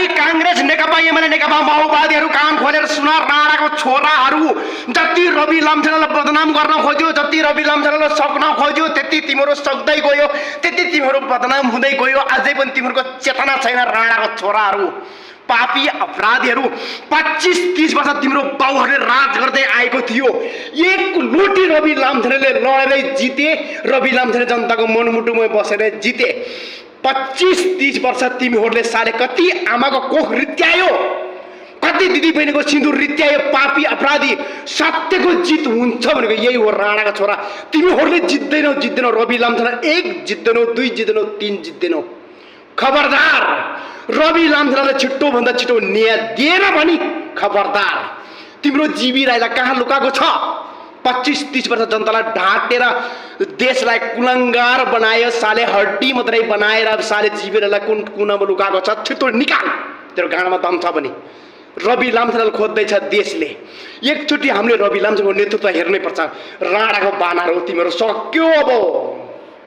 बिहारी कांग्रेस नेकपा एमाले नेकपा माओवादीहरू कान खोलेर सुना राणाको छोराहरू जति रवि लामछानेलाई बदनाम गर्न खोज्यो, जति रवि लामछानेलाई सक्न खोज्यो, त्यति तिम्रो सक्दै गयो, त्यति तिम्रो बदनाम हुँदै गयो। अझै पनि तिम्रो चेतना छैन। राणाको छोराहरू पापी अपराधीहरू 25-30 वर्ष तिम्रो बाउहरूले राज गर्दै आएको थियो। एक लोटी रवि लामछानेले लडेरै जिते। रवि लामछाने जनताको मनमुटुमा बसेर जिते। 25-30 वर्ष तिमीहरूले साले कति आमाको कोख रित्यायो, कति दिदी बहिनीको सिन्दुर रित्यायो। पापी अपराधी सत्यको जित हुन्छ भनेको यही हो। राणाका छोरा तिमीहरूले जित्दैनौ। रवि लामछाने 1 जित्दैनौ, 2 जित्दैनौ, 3 जित्दैनौ। खबरदार रवि लामछानेलाई छिट्टो भन्दा छिट्टो न्याय दिएन भनी खबरदार। तिम्रो जीवी राईलाई कहाँ लुकाएको छ? 25-30 वर्ष जनतालाई ढाँटेर देशलाई कुलङ्गार बनायो साले। हड्डी मात्रै बनाएर साले जीवी राईलाई कुन कुनामा लुकाएको छ छिट्टो निकाल। तेरो गाडामा दम छ भने। रवि लामछानेलाई खोज्दैछ देशले। एकचोटि हामीले रवि लामछानेको नेतृत्व हेर्नै पर्छ। राणाको बानाहरू तिमीहरू सक्यो अब।